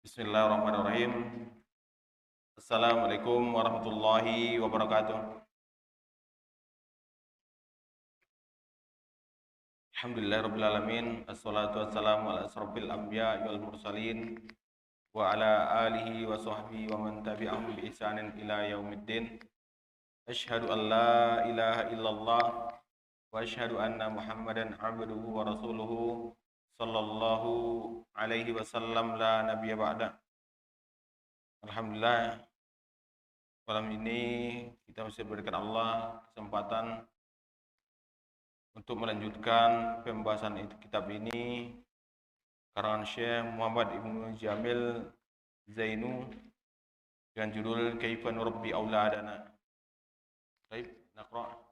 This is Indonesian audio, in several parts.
Bismillahirrahmanirrahim. Assalamualaikum warahmatullahi wabarakatuh. Alhamdulillahirabbil alamin. Assalatu wassalamu ala asrofil anbiya'i wal mursalin wa ala alihi wa sahbihi wa man tabi'ahum bi ihsanin ila yaumiddin. Asyhadu an la ilaha illallah wa asyhadu anna Muhammadan abduhu wa rasuluhu sallallahu alaihi wasallam la nabiyya ba'da. Alhamdulillah, malam ini kita masih diberikan Allah kesempatan untuk melanjutkan pembahasan kitab ini karangan Syekh Muhammad Ibnu Jamil Zainu dengan judul Kaifa Nurabbi Auladana. Baik, naqra.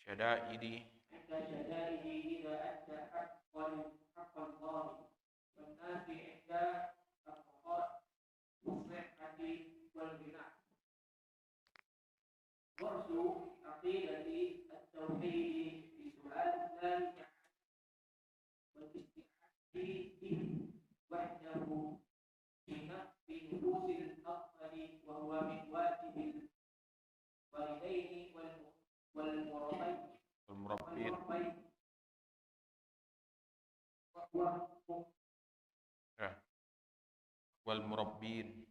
Syada'idi إذا أدى حق الله والناس عند الفقراء والصحة والغنى ورث عقيدة التوحيد في سؤال الله والاستعانة به وحده في نفوس الأفضل وهو من واجب الوالدين والمربين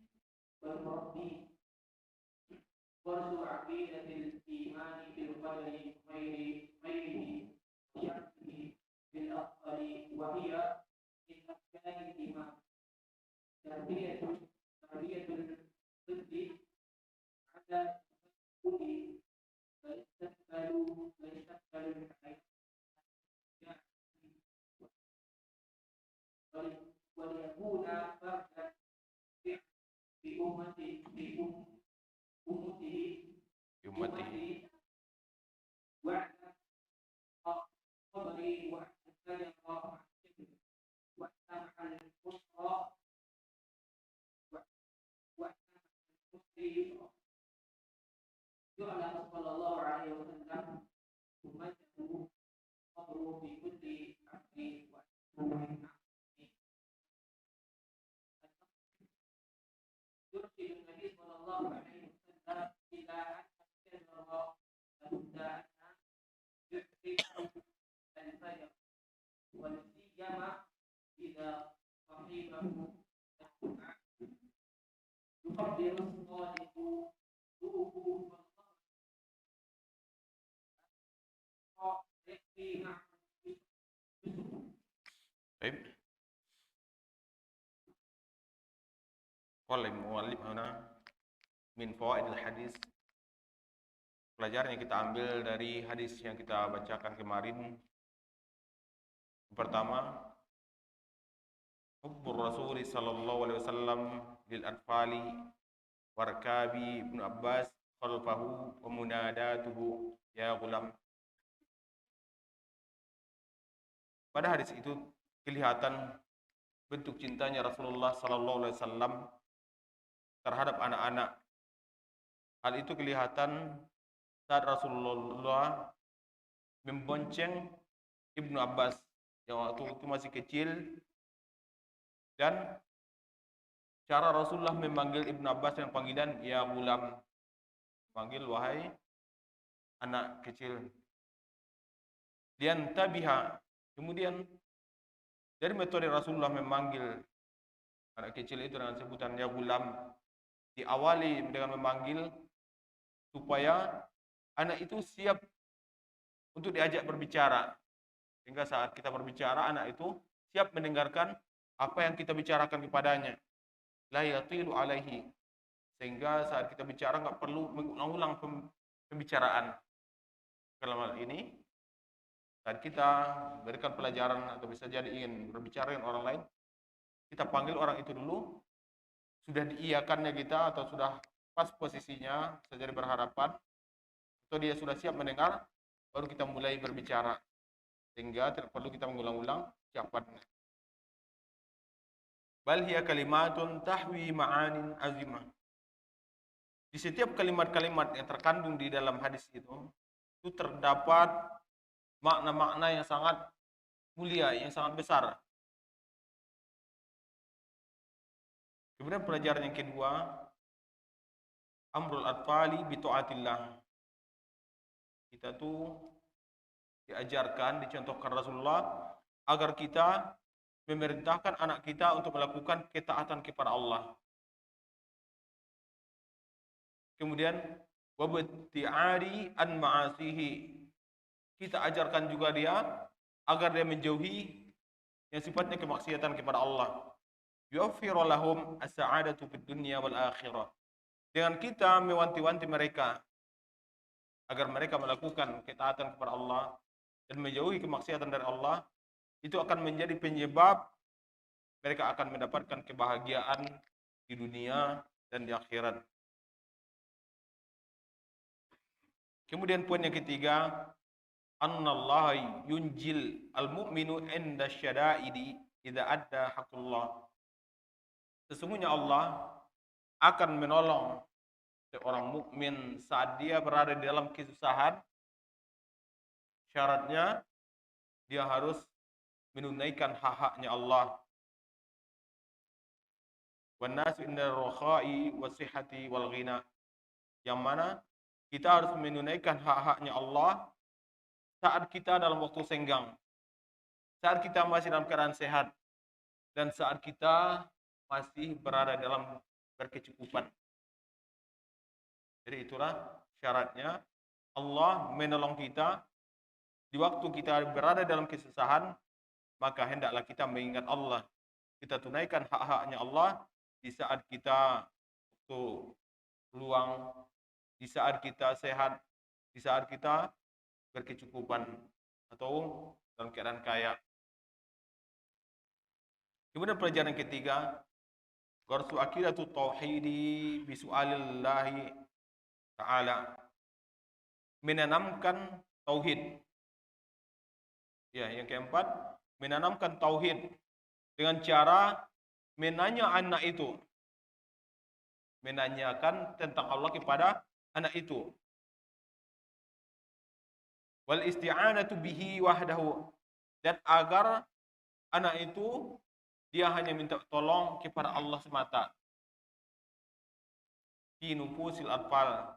ورث عقيدة الإيمان بالقدر خيره وشره بالأفضل وهي من أركان الإيمان تربية الطفل على كل فيستقبل الحياة وليكون فردا في أمته وعلى قدره واعتزل واستمع البشرى يعلم صلى الله عليه وسلم أمته قبره في كل عبد يرشد النبي صلى الله عليه وسلم إلى أن الشجرة لابد أن يحرق الفجر وسيما إذا صاحبه يقدر الصادق ذوقه Baik. Qala muallif huna min fawaidil hadis. Pelajaran yang kita ambil dari hadis yang kita bacakan kemarin. Pertama, hubbur Rasul sallallahu alaihi wasallam lil atfali warkabi Ibnu Abbas khalfahu wa munadatuhu ya ghulam. Pada hadis itu kelihatan bentuk cintanya Rasulullah sallallahu alaihi wasallam terhadap anak-anak. Hal itu kelihatan saat Rasulullah membonceng Ibnu Abbas yang waktu itu masih kecil, dan cara Rasulullah memanggil Ibnu Abbas dengan panggilan ya gulam, panggil wahai anak kecil. Dan tabiha, kemudian dari metode Rasulullah memanggil anak kecil itu dengan sebutan ya gulam, diawali dengan memanggil supaya anak itu siap untuk diajak berbicara. Sehingga saat kita berbicara, anak itu siap mendengarkan apa yang kita bicarakan kepadanya. La yatilu alaihi. Sehingga saat kita bicara nggak perlu mengulang pembicaraan. Dalam hal ini, saat kita berikan pelajaran atau bisa jadi ingin berbicara dengan orang lain, kita panggil orang itu dulu, sudah diiyakannya kita atau sudah pas posisinya, bisa jadi berharapan, atau dia sudah siap mendengar, baru kita mulai berbicara. Sehingga tidak perlu kita mengulang-ulang ucapannya. Bal hiya kalimatun tahwi ma'anin azimah. Di setiap kalimat-kalimat yang terkandung di dalam hadis itu terdapat makna-makna yang sangat mulia, yang sangat besar. Kemudian pelajaran yang kedua, amrul atfali bi taatillah. Kita tuh diajarkan, dicontohkan Rasulullah agar kita memerintahkan anak kita untuk melakukan ketaatan kepada Allah. Kemudian wabti'ari an ma'asihi. Kita ajarkan juga dia agar dia menjauhi yang sifatnya kemaksiatan kepada Allah. Yuwaffiru lahum as-sa'adatu fid dunya wal akhirah. Dengan kita mewanti-wanti mereka agar mereka melakukan ketaatan kepada Allah dan menjauhi kemaksiatan dari Allah, itu akan menjadi penyebab mereka akan mendapatkan kebahagiaan di dunia dan di akhirat. Kemudian poin yang ketiga, annallaha yunjil al-mu'minu inda syada'idi idza adda haqqullah. Sesungguhnya Allah akan menolong seorang mukmin saat dia berada di dalam kesusahan. Syaratnya dia harus menunaikan hak-haknya Allah. Wan nasu inda rakhai wasihhati wal ghina. Yang mana kita harus menunaikan hak-haknya Allah saat kita dalam waktu senggang, saat kita masih dalam keadaan sehat, dan saat kita masih berada dalam berkecukupan. Jadi itulah syaratnya Allah menolong kita di waktu kita berada dalam kesusahan, maka hendaklah kita mengingat Allah. Kita tunaikan hak-haknya Allah di saat kita waktu luang, di saat kita sehat, di saat kita berkecukupan atau dalam keadaan kaya. Kemudian pelajaran ketiga, gharsu aqidatu tauhidi bi su'alillahi ta'ala. Menanamkan tauhid. Ya, yang keempat, menanamkan tauhid dengan cara menanya anak itu. Menanyakan tentang Allah kepada anak itu. Wal isti'anatu bihi wahdahu. Dan agar anak itu dia hanya minta tolong kepada Allah semata. Fi nufusil atfal.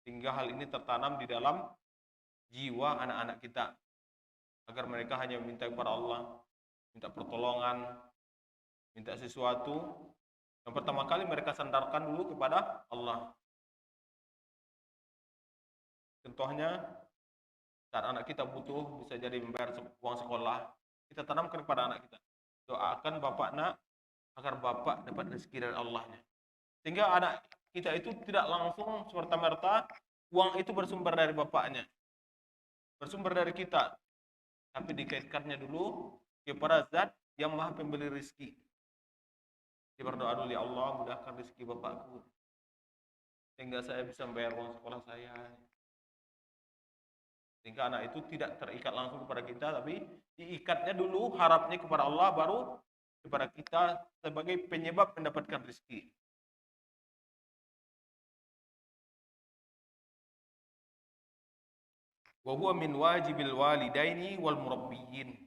Sehingga hal ini tertanam di dalam jiwa anak-anak kita. Agar mereka hanya minta kepada Allah, minta pertolongan, minta sesuatu. Yang pertama kali mereka sandarkan dulu kepada Allah. Contohnya, saat anak kita butuh, bisa jadi membayar uang sekolah, kita tanamkan kepada anak kita. Doakan bapak nak, agar bapak dapat rezeki dari Allahnya. Sehingga anak kita itu tidak langsung serta-merta uang itu bersumber dari bapaknya. Bersumber dari kita. Tapi dikaitkannya dulu kepada zat yang maha pemberi rezeki. Dia berdoa dulu, ya Allah mudahkan rezeki bapakku, sehingga saya bisa membayar uang sekolah saya. Sehingga anak itu tidak terikat langsung kepada kita, tapi diikatnya dulu harapnya kepada Allah, baru kepada kita sebagai penyebab mendapatkan rezeki. Wa huwa min wajibil walidaini wal murabbiyin.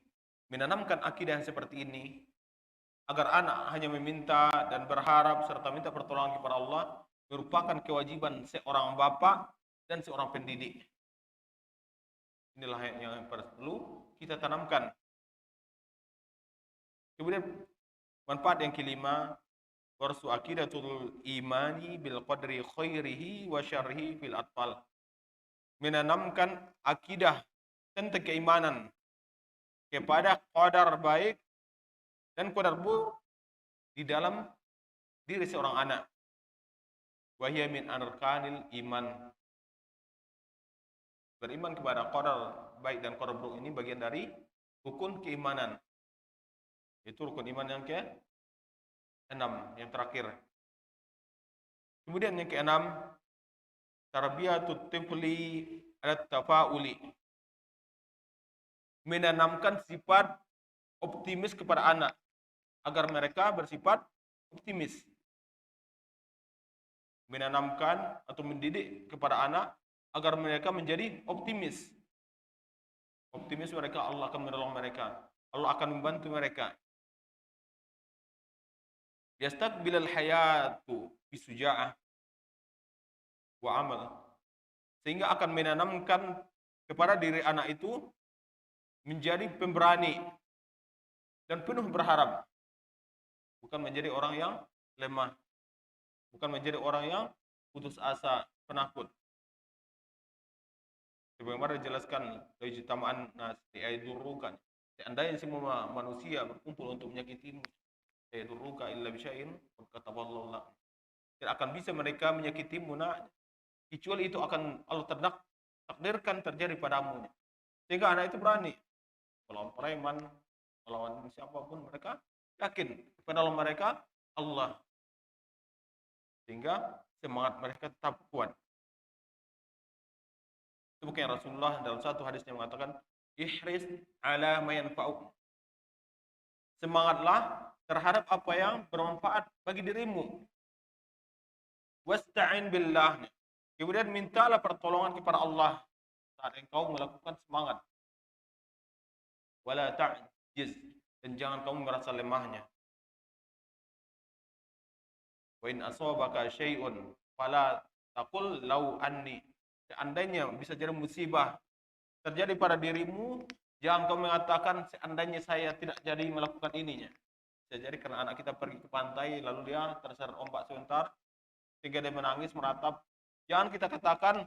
Menanamkan akidah yang seperti ini agar anak hanya meminta dan berharap serta minta pertolongan kepada Allah merupakan kewajiban seorang bapak dan seorang pendidik. Inilah yang perlu kita tanamkan. Kemudian manfaat yang kelima, warsu aqidatul imani bil qadri khairihi wa syarrihi fil atfal. Menanamkan akidah tentang keimanan kepada qadar baik dan qadar buruk di dalam diri seorang anak. Wa hiya min arkanil iman. Beriman kepada qadar baik dan qadar buruk ini bagian dari rukun keimanan. Itu rukun iman yang ke-6, yang terakhir. Kemudian yang ke-6, tarbiyatut tifli ala tafauli. Menanamkan sifat optimis kepada anak agar mereka bersifat optimis. Menanamkan atau mendidik kepada anak agar mereka menjadi optimis. Optimis mereka, Allah akan menolong mereka. Allah akan membantu mereka. Yastaqbilal hayatu bisuja'ah wa amal. Sehingga akan menanamkan kepada diri anak itu menjadi pemberani dan penuh berharap. Bukan menjadi orang yang lemah. Bukan menjadi orang yang putus asa, penakut. Sebagaimana dijelaskan dari jutamaan nasi aidurrukan. Seandainya semua manusia berkumpul untuk menyakitimu, aidurruka illa bisya'in kataballahu lak. Tidak akan bisa mereka menyakitimu nak, kecuali itu akan Allah takdirkan terjadi padamu. Sehingga anak itu berani melawan preman, melawan siapapun, mereka yakin kepada Allah mereka Allah. Sehingga semangat mereka tetap kuat. Itu bukan Rasulullah dalam satu hadisnya mengatakan, ihris ala ma yanfa'uk. Semangatlah terhadap apa yang bermanfaat bagi dirimu. Wasta'in billah. Kemudian mintalah pertolongan kepada Allah saat engkau melakukan semangat. Wala ta'jiz, dan jangan kamu merasa lemahnya. Wa in asabaka syai'un fala taqul law anni. Seandainya bisa jadi musibah terjadi pada dirimu, jangan kamu mengatakan seandainya saya tidak jadi melakukan ininya. Bisa jadi karena anak kita pergi ke pantai lalu dia terseret ombak sebentar sehingga dia menangis meratap. Jangan kita katakan,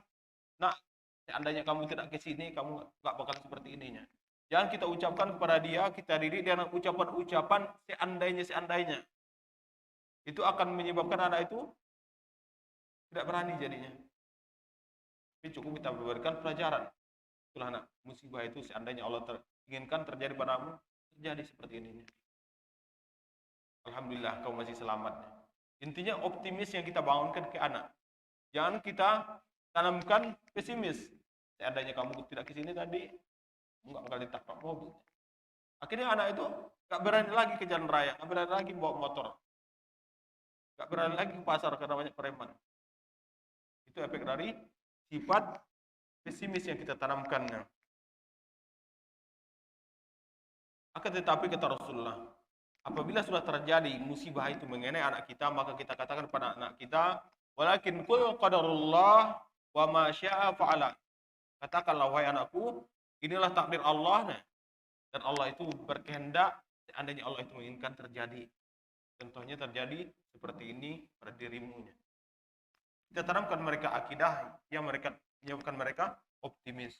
nak, seandainya kamu tidak ke sini, kamu nggak bakal seperti ininya. Jangan kita ucapkan kepada dia, kita didik dengan ucapan-ucapan seandainya. Itu akan menyebabkan anak itu tidak berani jadinya. Tapi cukup kita berikan pelajaran. Itulah anak, musibah itu seandainya Allah inginkan terjadi padamu, terjadi seperti ini. Alhamdulillah kau masih selamat. Intinya optimis yang kita bangunkan ke anak. Jangan kita tanamkan pesimis. Seandainya kamu tidak ke sini tadi, enggak bakal ditabrak mobil. Akhirnya anak itu enggak berani lagi ke jalan raya, enggak berani lagi bawa motor. Enggak berani lagi ke pasar karena banyak preman. Itu efek dari sifat pesimis yang kita tanamkannya. Akan tetapi kata Rasulullah, apabila sudah terjadi musibah itu mengenai anak kita, maka kita katakan pada anak kita, walakin kul qadarullah wa ma syaa fa'ala. Katakanlah wahai anakku, inilah takdir Allah, dan Allah itu berkehendak seandainya Allah itu menginginkan terjadi. Contohnya terjadi seperti ini pada dirimu. Kita tanamkan mereka akidah yang mereka menyebabkan mereka optimis.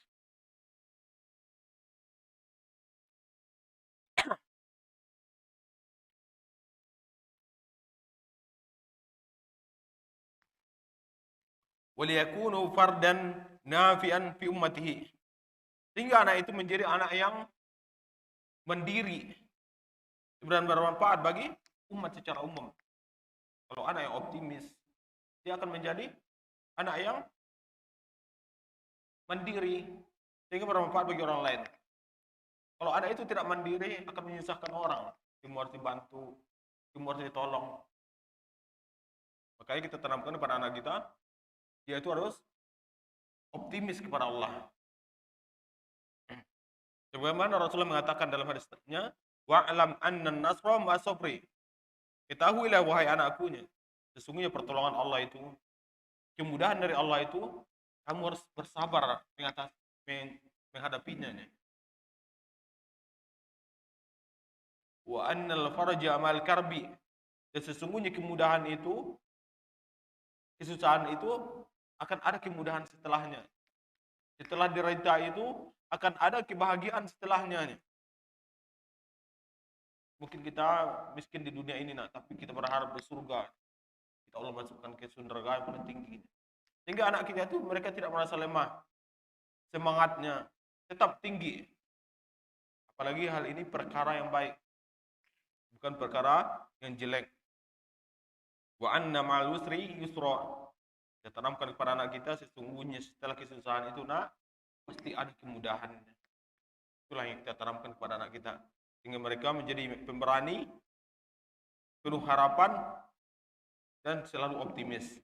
Waliyakunu fardan nafi'an fi ummatihi. Sehingga anak itu menjadi anak yang mandiri dan bermanfaat bagi umat secara umum. Kalau anak yang optimis, dia akan menjadi anak yang mandiri sehingga bermanfaat bagi orang lain. Kalau anak itu tidak mandiri, akan menyusahkan orang. Dia harus dibantu, dia harus ditolong. Makanya kita tanamkan kepada anak kita, dia itu harus optimis kepada Allah. Sebagaimana Rasulullah mengatakan dalam hadisnya, wa'lam anna an-nasra ma'as-sabri. Ketahuilah wahai anakkunya, sesungguhnya pertolongan Allah itu, kemudahan dari Allah itu, kamu harus bersabar menghadapinya. Wa annal faraja ma'al karbi. Dan sesungguhnya kemudahan itu, kesusahan itu akan ada kemudahan setelahnya. Setelah derita itu akan ada kebahagiaan setelahnya. Mungkin kita miskin di dunia ini, tapi kita berharap di surga. Kita Allah masukkan ke surga yang paling tinggi. Sehingga anak kita itu mereka tidak merasa lemah. Semangatnya tetap tinggi. Apalagi hal ini perkara yang baik. Bukan perkara yang jelek. Wa anna ma'al usri yusra. Kita tanamkan kepada anak kita sesungguhnya setelah kesusahan itu pasti ada kemudahan. Itulah yang kita tanamkan kepada anak kita. Sehingga mereka menjadi pemberani, penuh harapan, dan selalu optimis.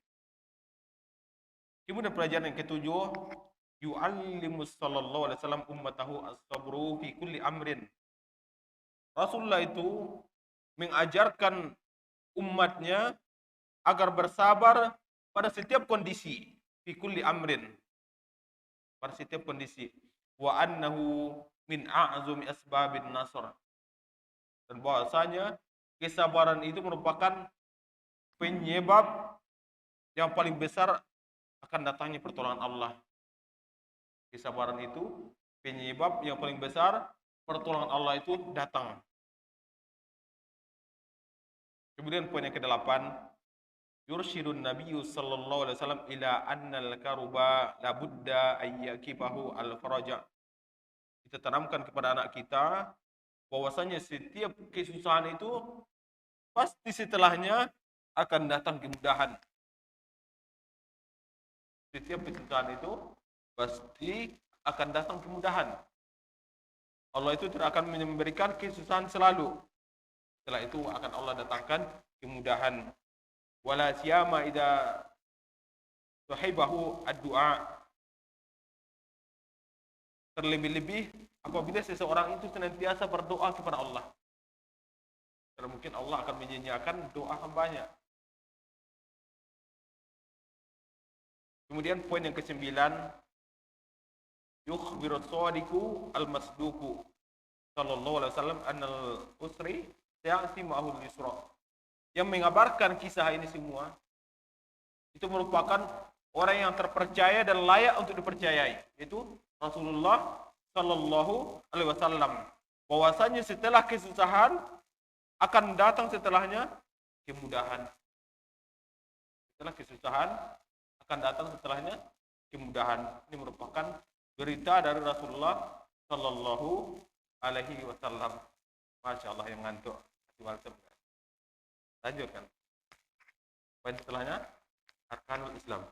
Kemudian pelajaran yang ketujuh, yu'allimus sallallahu alaihi wasallam ummatahu as-sabru fi kulli amrin. Rasulullah itu mengajarkan umatnya agar bersabar pada setiap kondisi, fi kulli amrin. Pada setiap kondisi. Wa annahu min a'zumi asbabin nasr. Dan bahwasanya kesabaran itu merupakan penyebab yang paling besar akan datangnya pertolongan Allah. Kesabaran itu penyebab yang paling besar pertolongan Allah itu datang. Kemudian poin yang ke-8, yursyidun nabiyyu sallallahu alaihi wasallam ila annal karuba la budda ayyakibahu al-faraja. Kita tanamkan kepada anak kita bahwasanya setiap kesusahan itu pasti setelahnya akan datang kemudahan. Setiap kesusahan itu pasti akan datang kemudahan. Allah itu tidak akan memberikan kesusahan selalu. Setelah itu akan Allah datangkan kemudahan. Wala siyama idza sahibahu ad-du'a. Terlebih-lebih apabila seseorang itu senantiasa berdoa kepada Allah. Karena mungkin Allah akan menyanyiakan doa hambanya. Kemudian poin yang ke-9, yukhbiru as-sadiqu al-masduqu sallallahu alaihi wasallam annal usri ya'ti ma'ahul yusra. Yang mengabarkan kisah ini semua itu merupakan orang yang terpercaya dan layak untuk dipercayai, yaitu Rasulullah sallallahu alaihi wasallam. Bahwasanya setelah kesusahan akan datang setelahnya kemudahan. Setelah kesusahan akan datang setelahnya kemudahan. Ini merupakan berita dari Rasulullah sallallahu alaihi wasallam. Masya Allah yang ngantuk. Lanjutkan. Poin setelahnya Arkanul Islam.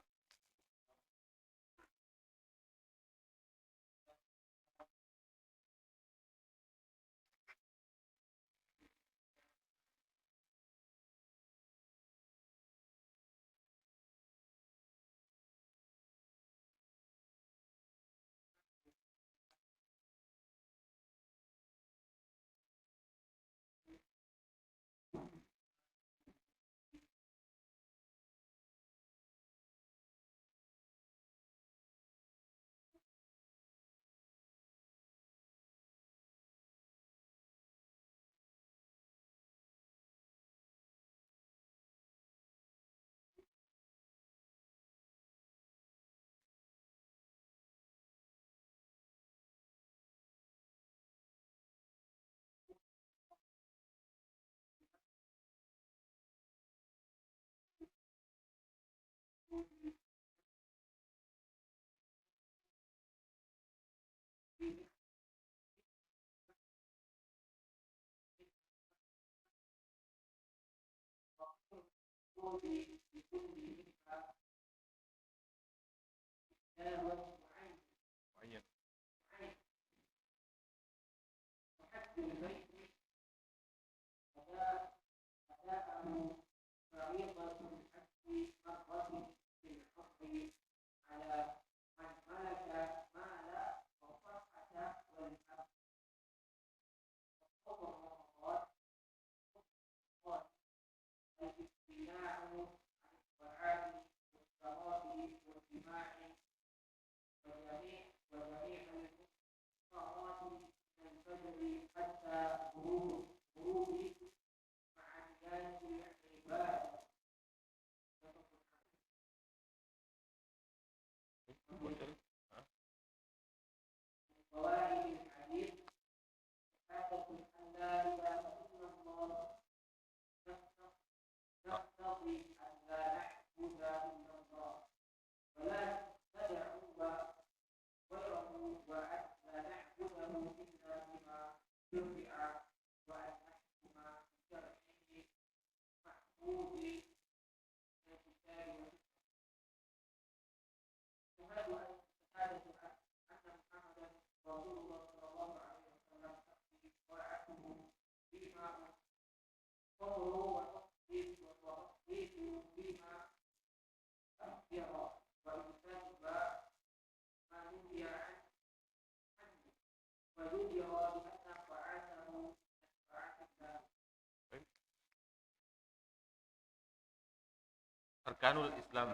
Arkanul Islam,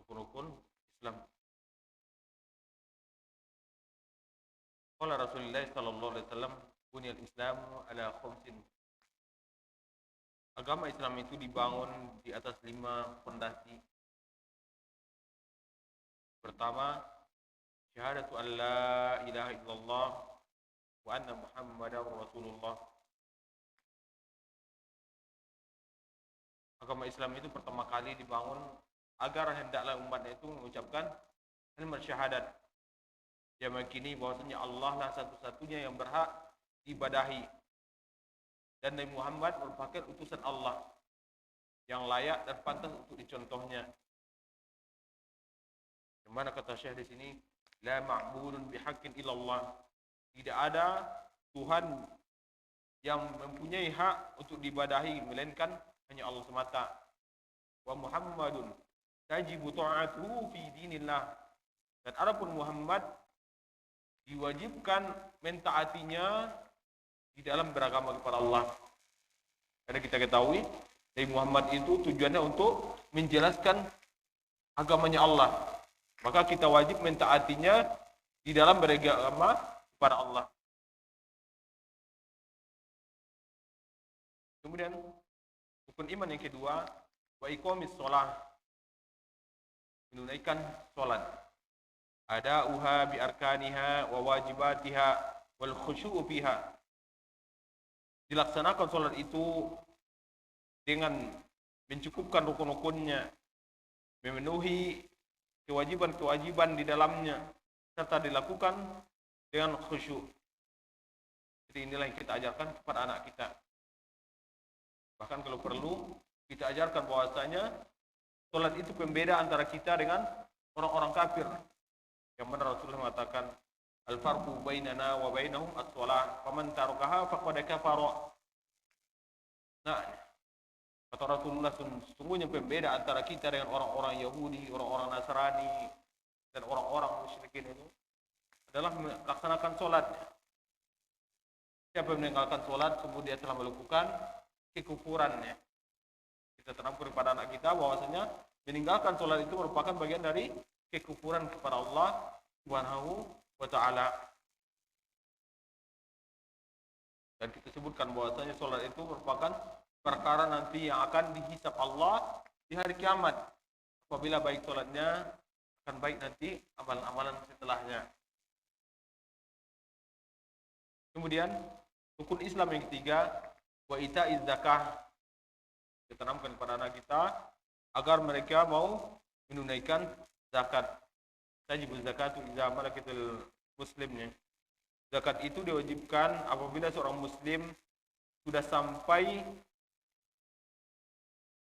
rukun-rukun Islam. Qala Rasulullah sallallahu alaihi wasallam, "Bunyal Islamu ala khamsin." Agama Islam itu dibangun di atas 5 fondasi. Pertama, syahadatu an la ilaha illallah wa anna Muhammadar Rasulullah. Agama Islam itu pertama kali dibangun agar hendaklah umatnya itu mengucapkan kalimat syahadat. Dia meyakini bahwasanya Allah lah satu-satunya yang berhak diibadahi dan Nabi Muhammad merupakan utusan Allah yang layak dan pantas untuk dicontohnya. Di mana kata Syekh di sini, la ma'budun bihaqqin illallah. Tidak ada Tuhan yang mempunyai hak untuk diibadahi melainkan hanya Allah semata. Wa Muhammadun tajibu ta'atuhu fi dinillah. Dan adapun Muhammad diwajibkan mentaatinya di dalam beragama kepada Allah. Karena kita ketahui Nabi Muhammad itu tujuannya untuk menjelaskan agamanya Allah. Maka kita wajib mentaatinya di dalam beragama kepada Allah. Kemudian rukun iman yang kedua, wa iqamis shalah, menunaikan salat. Ada uha bi arkaniha wa wajibatiha wal khusyu'u fiha. Dilaksanakan salat itu dengan mencukupkan rukun-rukunnya, memenuhi kewajiban-kewajiban di dalamnya, serta dilakukan dengan khusyuk. Jadi inilah yang kita ajarkan kepada anak kita. Bahkan kalau perlu, kita ajarkan bahwasanya salat itu pembeda antara kita dengan orang-orang kafir. Yang mana Rasulullah mengatakan, al-farqu bainana wa bainahum as-shalah, faman tarakaha faqad kafara. Nah, kata Rasulullah, sesungguhnya pembeda antara kita dengan orang-orang Yahudi, orang-orang Nasrani, dan orang-orang musyrikin itu adalah melaksanakan salat. Siapa yang meninggalkan salat kemudian telah melakukan kekufurannya. Kita terangkan kepada anak kita bahwasanya meninggalkan salat itu merupakan bagian dari kekufuran kepada Allah Subhanahu wa taala. Dan kita sebutkan bahwasanya salat itu merupakan perkara nanti yang akan dihisab Allah di hari kiamat. Apabila baik salatnya, akan baik nanti amalan-amalan setelahnya. Kemudian rukun Islam yang ketiga, wa ita'iz zakah. Kita tanamkan kepada anak kita agar mereka mau menunaikan zakat. Tajibuz zakatu idza malakatil muslimnya. Zakat itu diwajibkan apabila seorang muslim sudah sampai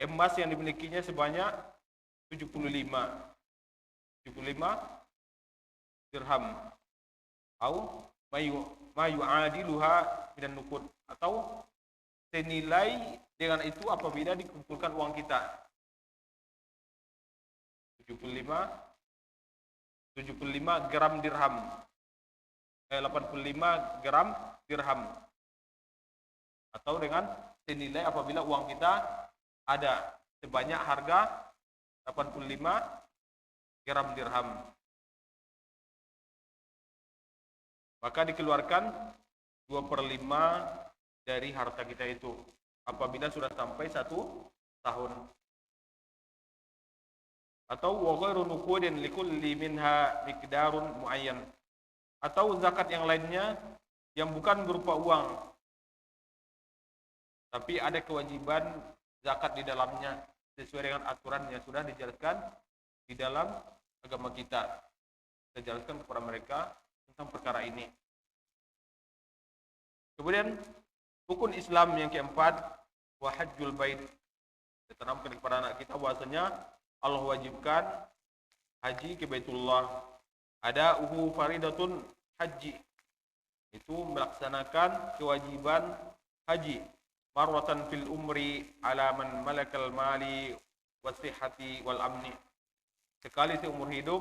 emas yang dimilikinya sebanyak 75 dirham atau mayu adiluha minan nuqud, atau senilai dengan itu apabila dikumpulkan uang kita 75 gram dirham, 85 gram dirham, atau dengan senilai apabila uang kita ada sebanyak harga 85 gram dirham. Maka dikeluarkan 2/5 dari harta kita itu apabila sudah sampai 1 tahun. Atau wa ghairu nuqudin likulli minha miqdarun muayyan. Atau zakat yang lainnya yang bukan berupa uang, tapi ada kewajiban zakat di dalamnya sesuai dengan aturan yang sudah dijelaskan di dalam agama kita. Kita jelaskan kepada mereka tentang perkara ini. Kemudian rukun Islam yang keempat, wa hajjul bait. Kita tanamkan kepada anak kita bahwasanya Allah wajibkan haji ke Baitullah. Ada faridatun haji, itu melaksanakan kewajiban haji marwatan fil umri ala man malakal mali wasihati wal amni, sekali seumur hidup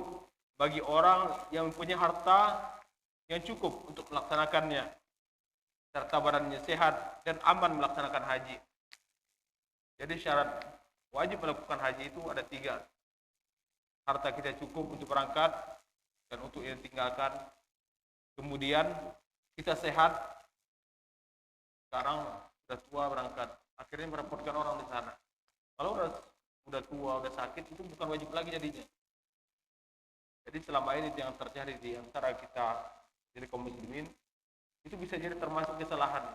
bagi orang yang mempunyai harta yang cukup untuk melaksanakannya serta badannya sehat dan aman melaksanakan haji. Jadi syarat wajib melakukan haji itu ada 3. Harta kita cukup untuk berangkat dan untuk yang tinggalkan. Kemudian kita sehat. Sekarang sudah tua berangkat, akhirnya merepotkan orang di sana. Kalau udah tua, udah sakit, itu bukan wajib lagi jadinya. Jadi selama ini yang terjadi di antara kita jadi kaum muslimin, itu bisa jadi termasuk kesalahan.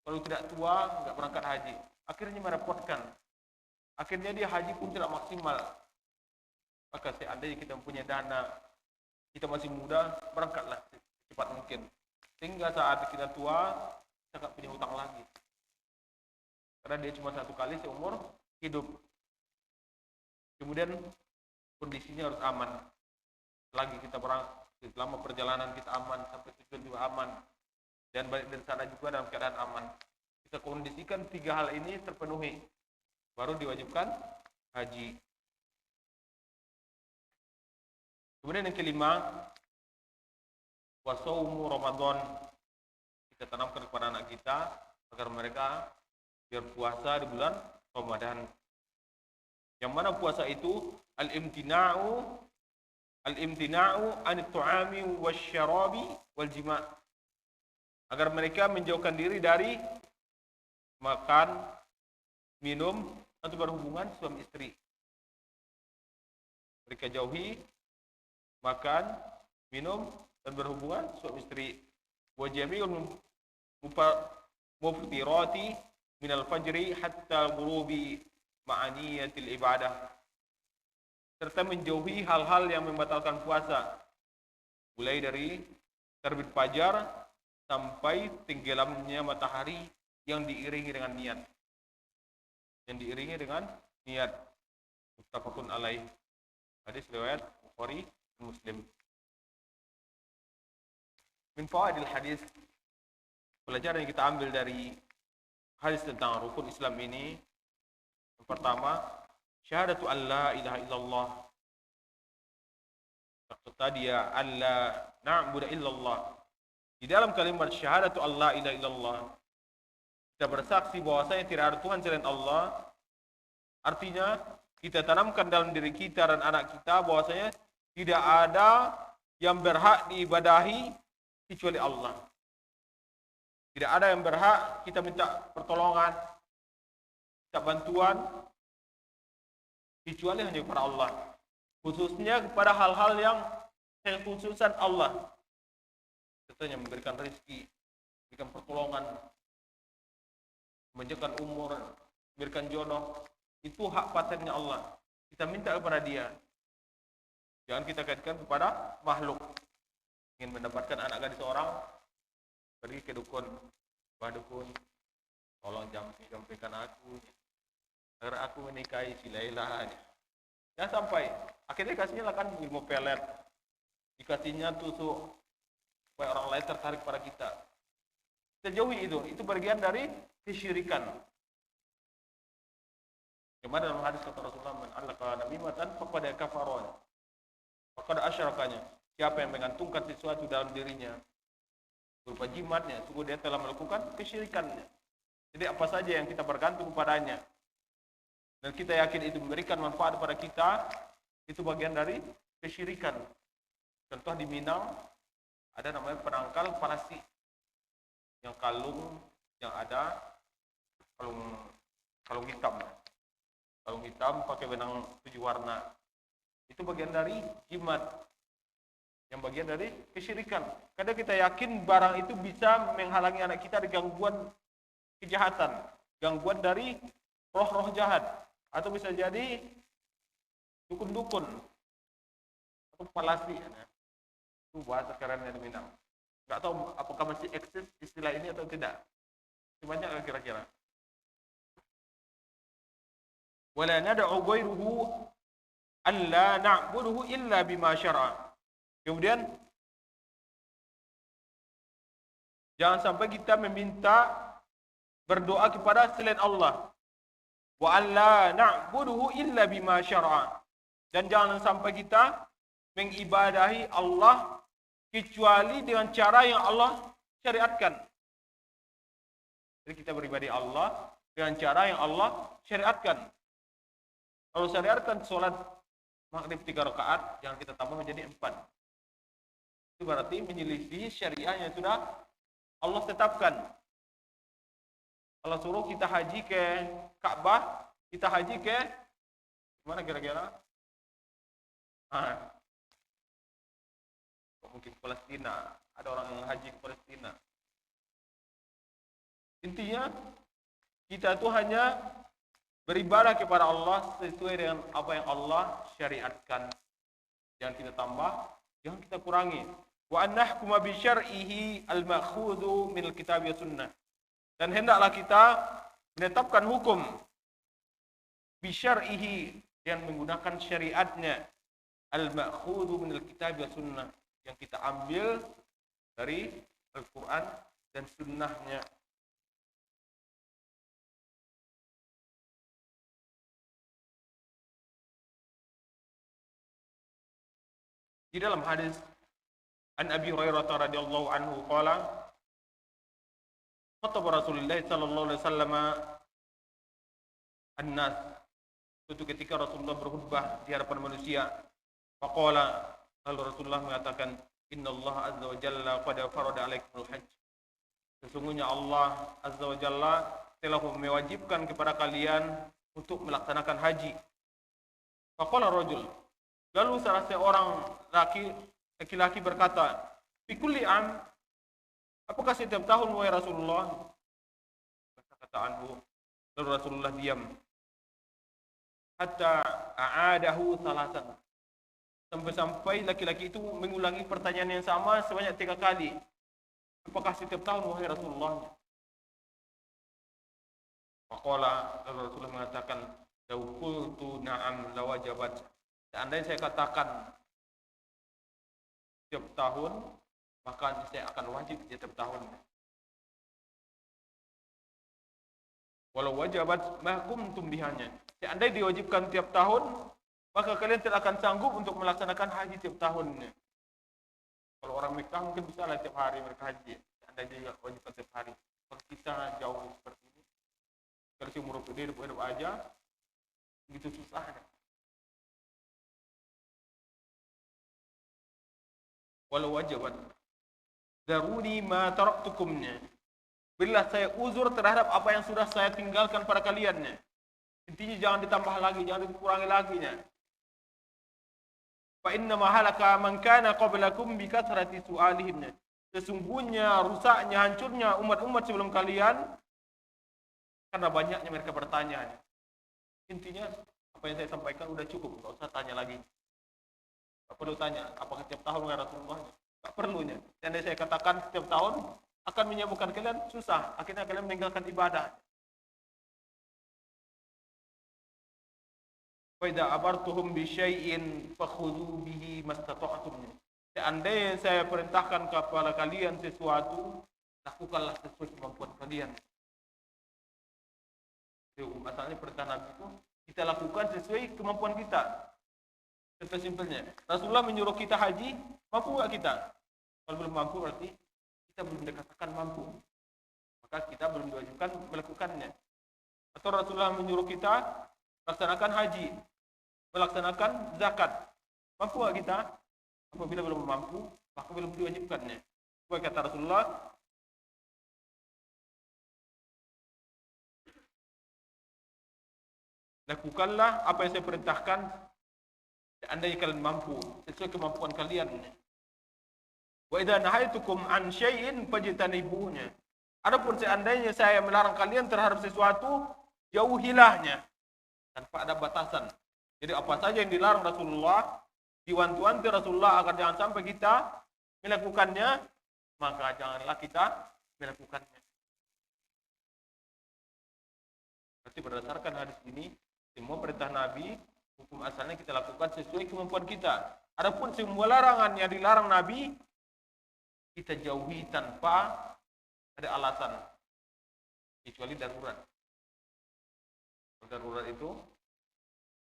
Kalau tidak tua, nggak berangkat haji, akhirnya merepotkan. Akhirnya dia haji pun tidak maksimal. Maka seandainya kita mempunyai dana, kita masih muda, berangkatlah cepat mungkin. Sehingga saat kita tua, kita nggak punya hutang lagi. Karena dia cuma 1 kali seumur hidup. Kemudian kondisinya harus aman. Selagi kita selama perjalanan kita aman, sampai tujuan juga aman. Dan balik dari sana juga dalam keadaan aman. Kita kondisikan 3 hal ini terpenuhi, baru diwajibkan haji. Kemudian yang kelima, wa shaumu Ramadan. Kita tanamkan kepada anak kita agar mereka berpuasa di bulan Ramadan. Yang mana puasa itu al-imtina'u anit tu'ami wasyarabi wal jima'. Agar mereka menjauhkan diri dari makan, minum, atau berhubungan suami istri. Mereka jauhi makan, minum, dan berhubungan suami istri. Wa jami'ul muftirati minal fajri hatta ghurubi ma'aniyatil ibadah. Serta menjauhi hal-hal yang membatalkan puasa, mulai dari terbit fajar sampai tenggelamnya matahari yang diiringi dengan niat. Yang diiringi dengan niat. Muttafaqun alaih. Hadis riwayat Bukhari dan Muslim. Min fawaidil hadis, pelajaran yang kita ambil dari hadis tentang rukun Islam ini. Yang pertama, syahadatu an la ilaha illallah. Maksud tadi ya, an la na'budu illallah. Di dalam kalimat syahadatu an la ilaha illallah, kita bersaksi bahwasanya tidak ada Tuhan selain Allah. Artinya, kita tanamkan dalam diri kita dan anak kita bahwasanya tidak ada yang berhak diibadahi kecuali Allah. Tidak ada yang berhak kita minta pertolongan, minta bantuan, kecuali hanya kepada Allah. Khususnya kepada hal-hal yang kekhususan Allah. Contohnya memberikan rezeki, memberikan pertolongan, memanjangkan umur, memberikan jodoh. Itu hak patennya Allah. Kita minta kepada Dia. Jangan kita kaitkan kepada makhluk. Ingin mendapatkan anak gadis seorang, pergi ke dukun. Wah dukun, tolong jampikan aku agar aku menikahi si Laila. Jangan sampai akhirnya kasihnya lah kan ilmu pelet, dikasihnya tusuk supaya orang lain tertarik pada kita. Kita jauhi itu bagian dari kesyirikan. Kemarin dalam hadis kata Rasulullah, man allaka namimatan faqad kafara, faqad asyrakanya. Siapa yang mengantungkan sesuatu dalam dirinya berupa jimatnya, sungguh dia telah melakukan kesyirikannya. Jadi apa saja yang kita bergantung padanya dan kita yakin itu memberikan manfaat pada kita, itu bagian dari kesyirikan. Contoh di Minang ada namanya penangkal palasi, yang kalung yang ada kalung hitam. Kalung hitam pakai benang 7 warna. Itu bagian dari jimat. Yang bagian dari kesyirikan. Kadang kita yakin barang itu bisa menghalangi anak kita dari gangguan kejahatan, gangguan dari roh-roh jahat, atau bisa jadi dukun-dukun atau palasi. Itu bahasa kerennya di Minang. Nggak tahu apakah masih eksis istilah ini atau tidak. Banyak kira-kira. Wala nad'u ghairuhu alla na'buduhu illa bima syar'a. Kemudian jangan sampai kita meminta berdoa kepada selain Allah. Wa alla na'buduhu illa bima syar'a. Dan jangan sampai kita mengibadahi Allah kecuali dengan cara yang Allah syariatkan. Jadi kita beribadah Allah dengan cara yang Allah syariatkan. Kalau syariatkan sholat maghrib 3 rakaat, yang kita tambah menjadi 4. Itu berarti menyelisih syariah yang sudah Allah tetapkan. Allah suruh kita haji ke Ka'bah, kita haji ke mana kira-kira? Mungkin Palestina. Ada orang yang haji ke Palestina. Intinya kita itu hanya beribadah kepada Allah sesuai dengan apa yang Allah syariatkan. Jangan kita tambah, jangan kita kurangi. Wa an nahkuma bi syar'ihi al-ma'khudhu min al-kitab wa sunnah. Dan hendaklah kita menetapkan hukum bi syar'ihi yang menggunakan syariatnya, al-ma'khudhu min al-kitab wa sunnah, yang kita ambil dari Al-Quran dan sunnahnya. Di dalam hadis An Abi Hurairah radhiyallahu anhu qala khataba Rasulullah sallallahu alaihi wasallam an-nas. Suatu ketika Rasulullah berkhutbah di hadapan manusia. Faqala, lalu Rasulullah mengatakan, innallaha azza wa jalla qad farada alaikumul hajj. Sesungguhnya Allah azza wa jalla telah mewajibkan kepada kalian untuk melaksanakan haji. Faqala rajul, lalu salah seorang laki-laki berkata, fi kulli am, apakah setiap tahun wahai Rasulullah? Kata anhu, lalu Rasulullah diam. Hatta a'adahu salasan, sampai-sampai laki-laki itu mengulangi pertanyaan yang sama sebanyak 3 kali. Apakah setiap tahun wahai Rasulullah? Faqala, lalu Rasulullah mengatakan, law qultu na'am lawajabat. Seandainya saya katakan setiap tahun, maka saya akan wajib setiap tahun. Walau wajabat mahkumtum bihanya. Seandainya diwajibkan tiap tahun, maka kalian tidak akan sanggup untuk melaksanakan haji tiap tahunnya. Kalau orang Mekah mungkin bisa lah tiap hari mereka haji. Seandainya wajibkan tiap hari. Kalau kita jauh seperti ini, kalau seumur hidup aja, begitu susahnya. Walau wajabat daruni ma taraktukumnya, berilah saya uzur terhadap apa yang sudah saya tinggalkan pada kaliannya. Intinya jangan ditambah lagi, jangan dikurangi lagi nya. Fa inna ma halaka man kana qablakum bi kathrati su'alihim. Sesungguhnya rusaknya, hancurnya umat-umat sebelum kalian karena banyaknya mereka bertanya. Intinya apa yang saya sampaikan udah cukup, enggak usah tanya lagi. Tak perlu tanya, apakah setiap tahun ya Rasulullah? Tak perlunya. Dan saya katakan setiap tahun akan menyebabkan kalian susah. Akhirnya kalian meninggalkan ibadah. Wa idza abartuhum bi syai'in fakhudhu bihi mastata'tum. Seandainya saya perintahkan kepada kalian sesuatu, lakukanlah sesuai kemampuan kalian. Jadi asalnya perintah Nabi itu kita lakukan sesuai kemampuan kita. Simpelnya, Rasulullah menyuruh kita haji, mampu nggak kita? Kalau belum mampu berarti kita belum dikatakan mampu. maka kita belum diwajibkan melakukannya. Atau Rasulullah menyuruh kita melaksanakan haji, melaksanakan zakat. Mampu nggak kita? Apabila belum mampu, maka belum diwajibkannya. Sebagai kata Rasulullah, lakukanlah apa yang saya perintahkan seandainya kalian mampu, sesuai kemampuan kalian. Wa idza nahaitukum an syai'in fajtanibuhu. Adapun seandainya saya melarang kalian terhadap sesuatu, jauhilahnya tanpa ada batasan. Jadi apa saja yang dilarang Rasulullah, diwanti-wanti Rasulullah agar jangan sampai kita melakukannya, maka janganlah kita melakukannya. Berarti berdasarkan hadis ini, semua perintah Nabi, hukum asalnya kita lakukan sesuai kemampuan kita. Adapun semua larangan yang dilarang Nabi, kita jauhi tanpa ada alasan, kecuali darurat. Darurat itu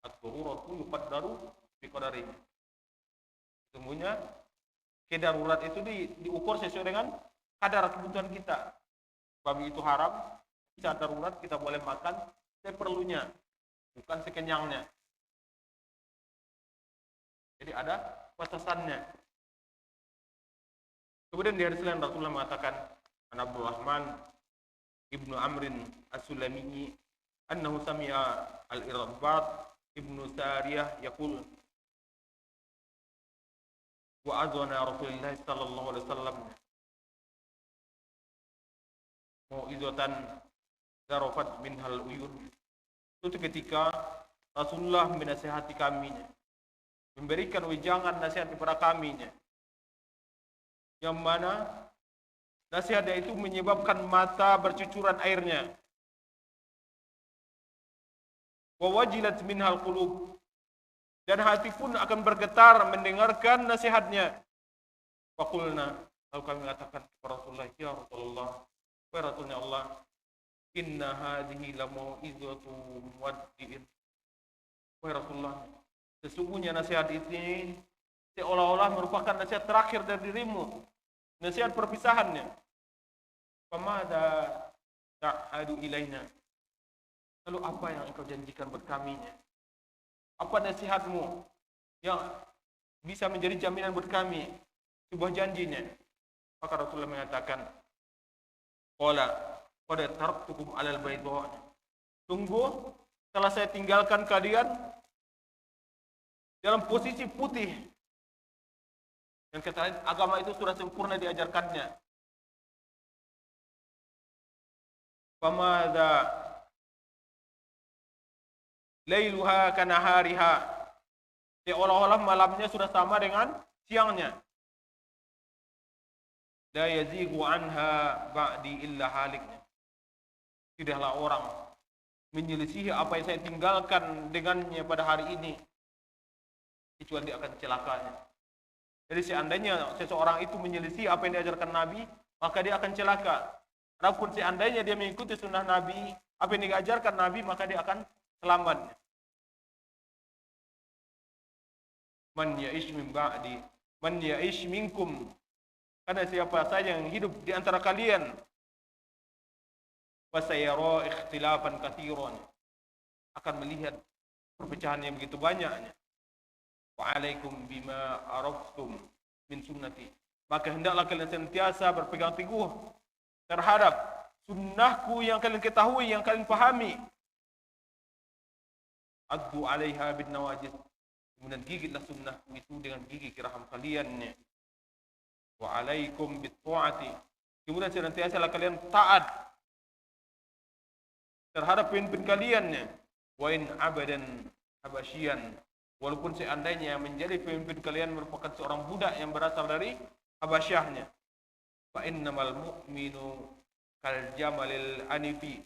ad-daruratu yuqaddaru biqadarihi. Sesungguhnya kedarurat itu diukur sesuai dengan kadar kebutuhan kita. Babi itu haram, saat darurat kita boleh makan seperlunya, bukan sekenyangnya. Jadi ada batasannya. Kemudian di hadis lain Rasulullah mengatakan, an Abdurrahman ibnu Amrin as-Sulami annahu sami'a al-Irbad ibnu Sariyah yaqul wa azana Rasulullah sallallahu alaihi wasallam mau'izatan zarafat minhal uyun. Itu ketika Rasulullah menasihati kami, memberikan wejangan nasihat kepada kami, yang mana nasihatnya itu menyebabkan mata bercucuran airnya. Wa wajilat minhal qulub, dan hati pun akan bergetar mendengarkan nasihatnya. Faqulna, lalu kami mengatakan kepada Rasulullah, ya Rasulullah, wahai Rasulnya Allah, inna hadhihi la mau'izatu muwaddi'in. Wahai Rasulullah, sesungguhnya nasihat ini seolah-olah merupakan nasihat terakhir dari dirimu, nasihat perpisahannya. Famada ta'adu ilaina, lalu apa yang engkau janjikan buat kami? Apa nasihatmu yang bisa menjadi jaminan buat kami, sebuah janjinya? Maka Rasulullah mengatakan, qala qad taraktukum 'alal bayda. Sungguh telah saya tinggalkan kalian dalam posisi putih. Dan kata lain, agama itu sudah sempurna diajarkannya. Famada lailuha kanahariha, seolah-olah malamnya sudah sama dengan siangnya. La yazigu anha ba'di illa halik. Tidaklah orang menyelisihi apa yang saya tinggalkan dengannya pada hari ini, kecuali dia akan celakanya. Jadi seandainya seseorang itu menyelisihi apa yang diajarkan Nabi, maka dia akan celaka. Adapun seandainya dia mengikuti sunnah Nabi, apa yang diajarkan Nabi, maka dia akan selamat. Man ya'ish min ba'di, man ya'ish minkum, karena siapa saja yang hidup di antara kalian, fasayara ikhtilafan katsiran, akan melihat perpecahan yang begitu banyaknya. Wa alaikum bima araftum min sunnati, maka hendaklah kalian senantiasa berpegang teguh terhadap sunnahku yang kalian ketahui, yang kalian pahami. Addu 'alaiha bin nawajid, kemudian gigitlah sunnahku itu dengan gigi geraham kalian. Wa alaikum bit ta'ati, kemudian senantiasalah kalian taat terhadap pemimpin kalian. Wa in abadan habasyian, walaupun seandainya menjadi pemimpin kalian merupakan seorang budak yang berasal dari Habasyahnya. Fa innamal mu'minu kal jamalil anifi,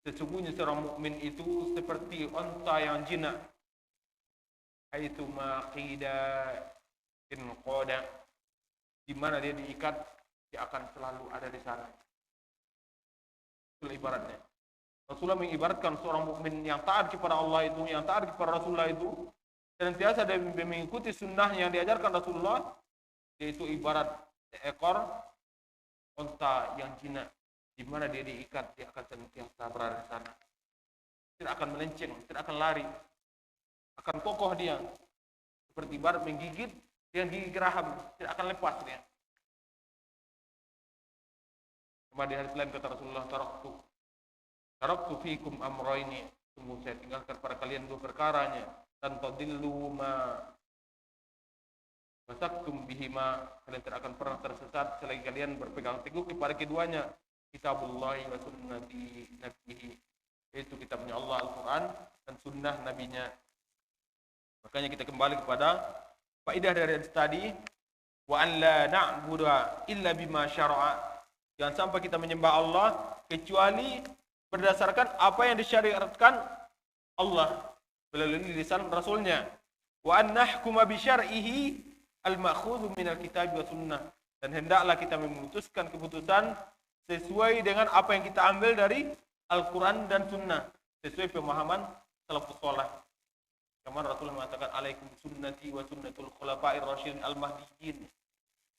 sesungguhnya seorang mukmin itu seperti unta yang jinak. Haitsu ma qida in qada, di mana dia diikat, dia akan selalu ada di sana. Itulah ibaratnya. Rasulullah mengibaratkan seorang mukmin yang taat kepada Allah itu, yang taat kepada Rasulullah itu, senantiasa dia mengikuti sunnah yang diajarkan Rasulullah, yaitu ibarat seekor unta yang jinak. Di mana dia diikat, dia akan senantiasa berada di sana. Tidak akan melenceng, tidak akan lari. Akan kokoh dia. Seperti ibarat menggigit dengan gigi geraham, tidak akan lepas dia. Kemudian di hadis lain kata Rasulullah, taraktu fikum amrayni, sungguh saya tinggalkan pada kalian dua perkaranya, dan tadillu ma masaktum bihima, kalian tidak akan pernah tersesat selagi kalian berpegang teguh kepada keduanya, kitabullah wa sunnati nabihi, yaitu kitabnya Allah Al-Quran dan sunnah nabinya. Makanya kita kembali kepada faedah dari hadis tadi, wa an la na'budu illa bima syara'a. Jangan sampai kita menyembah Allah kecuali berdasarkan apa yang disyariatkan Allah melalui lisan Rasulnya. Wa an nahkuma bi syar'ihi al-ma'khudhu minal kitab wa sunnah. Dan hendaklah kita memutuskan keputusan sesuai dengan apa yang kita ambil dari Al-Quran dan Sunnah, sesuai pemahaman salafus saleh. Kemarin Rasulullah mengatakan, alaikum sunnati wa sunnatul khulafa'ir rasyidin al-mahdiyyin.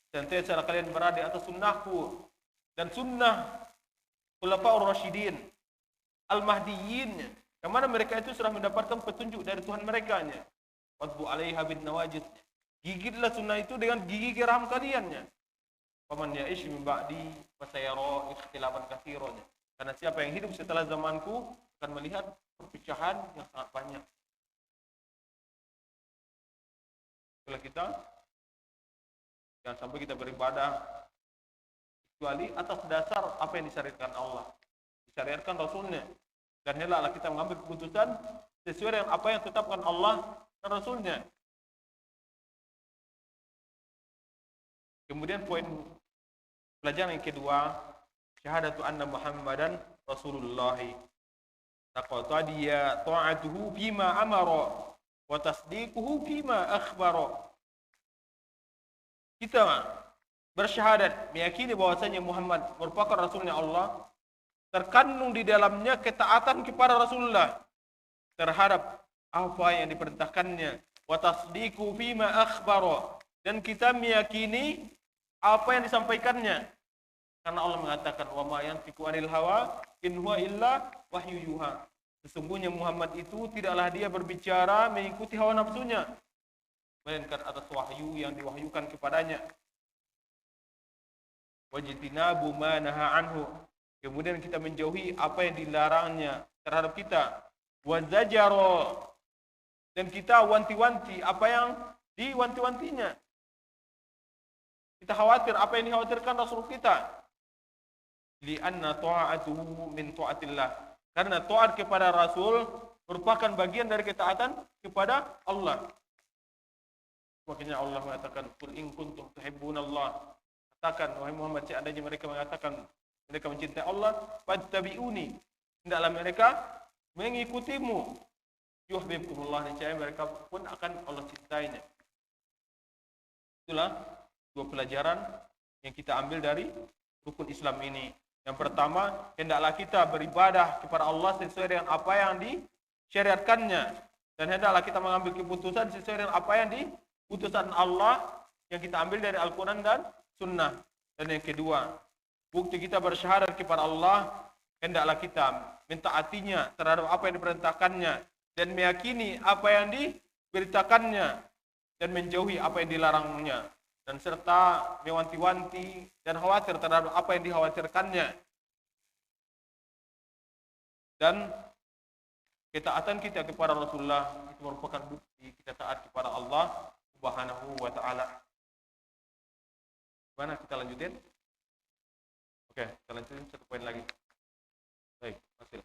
Senantiasa kalian berada di atas sunnahku dan sunnah khulafa'ur rasyidin al-mahdiyyin. Kemana mereka itu sudah mendapatkan petunjuk dari Tuhan mereka. Wadbu alaiha bin nawajid. Gigitlah sunnah itu dengan gigi geram kaliannya. Faman ya'ish min ba'di fasayara ikhtilafan katsiran. Karena siapa yang hidup setelah zamanku akan melihat perpecahan yang sangat banyak. Kalau kita jangan sampai kita beribadah kecuali atas dasar apa yang disyariatkan Allah, disyariatkan Rasulnya, dan hendaklah kita mengambil keputusan sesuai dengan apa yang ditetapkan Allah dan Rasulnya. Kemudian poin pelajaran yang kedua, syahadatu anna Muhammadan Rasulullah. Taqatadiya ta'atuhu fima amara wa tasdiquhu fima akhbara. Kita bersyahadat meyakini bahwasanya Muhammad merupakan Rasulnya Allah, terkandung di dalamnya ketaatan kepada Rasulullah terhadap apa yang diperintahkannya, wa tasdiquhu fima akhbara, dan kita meyakini apa yang disampaikannya. Karena Allah mengatakan, wa ma yantiqu 'anil hawa in huwa illa wahyu yuha. Sesungguhnya Muhammad itu tidaklah dia berbicara mengikuti hawa nafsunya, melainkan atas wahyu yang diwahyukan kepadanya. Wajtinabu ma naha anhu. Kemudian kita menjauhi apa yang dilarangnya terhadap kita. Wazajara, dan kita wanti-wanti apa yang diwanti-wantinya. Kita khawatir apa yang dikhawatirkan Rasul kita. Li'anna ta'atuhu min ta'atillah. Karena taat kepada Rasul merupakan bagian dari ketaatan kepada Allah. Makanya Allah mengatakan, "Qul in kuntum tuhibbunallah." Katakan, wahai Muhammad, seandainya mereka mengatakan mereka mencintai Allah, fattabi'uni. Hendaklah mereka mengikutimu. Yuhibbukumullah, niscaya mereka pun akan Allah cintainya. Itulah dua pelajaran yang kita ambil dari rukun Islam ini. Yang pertama, hendaklah kita beribadah kepada Allah sesuai dengan apa yang disyariatkannya, dan hendaklah kita mengambil keputusan sesuai dengan apa yang diputuskan Allah yang kita ambil dari Al-Quran dan Sunnah. Dan yang kedua, bukti kita bersyahadat kepada Allah, hendaklah kita mentaatinya terhadap apa yang diperintahkannya dan meyakini apa yang diberitakannya dan menjauhi apa yang dilarangnya, dan serta mewanti-wanti dan khawatir terhadap apa yang dikhawatirkannya. Dan ketaatan kita kepada Rasulullah itu merupakan bukti kita taat kepada Allah Subhanahu wa ta'ala. Gimana, kita lanjutin? Oke, kita lanjutin satu poin lagi. Baik, hasil.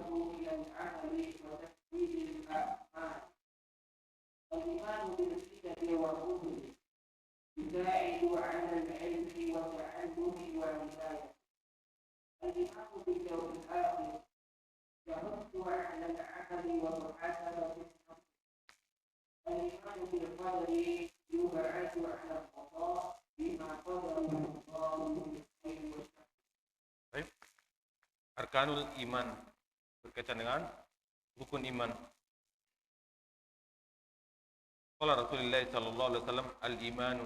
يدعو إلى العمل وتكوين الأعمال. الإيمان بالصفة والرسل يساعد على العلم والتعلم والهداية. الإيمان باليوم الآخر يحث على العمل ومحاسبة النفس. الإيمان بالقدر يبعث على القضاء بما قدر الله من خير وشر. Baik. Arkanul iman berkaitan dengan rukun iman. Qala Rasulullah sallallahu alaihi wasallam al-imanu.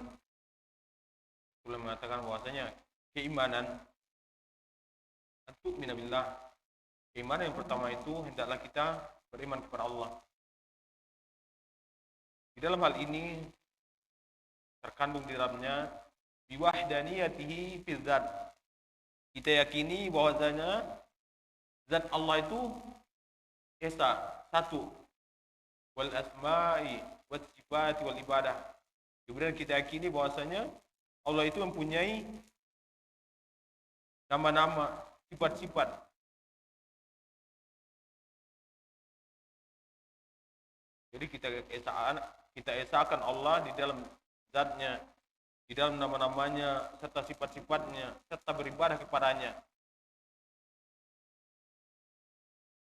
Rasulullah mengatakan bahwasanya keimanan antu'mina billah. Keimanan yang pertama itu hendaklah kita beriman kepada Allah. Di dalam hal ini terkandung di dalamnya biwahdaniyatihi fi dzat. Kita yakini bahwasanya zat Allah itu esa, satu. Wal asma'i was sifati wal ibadah. Kemudian kita yakini bahwasanya Allah itu mempunyai nama-nama, sifat-sifat. Jadi kita esakan Allah di dalam zatnya, di dalam nama-namanya, serta sifat-sifatnya, serta beribadah kepadanya.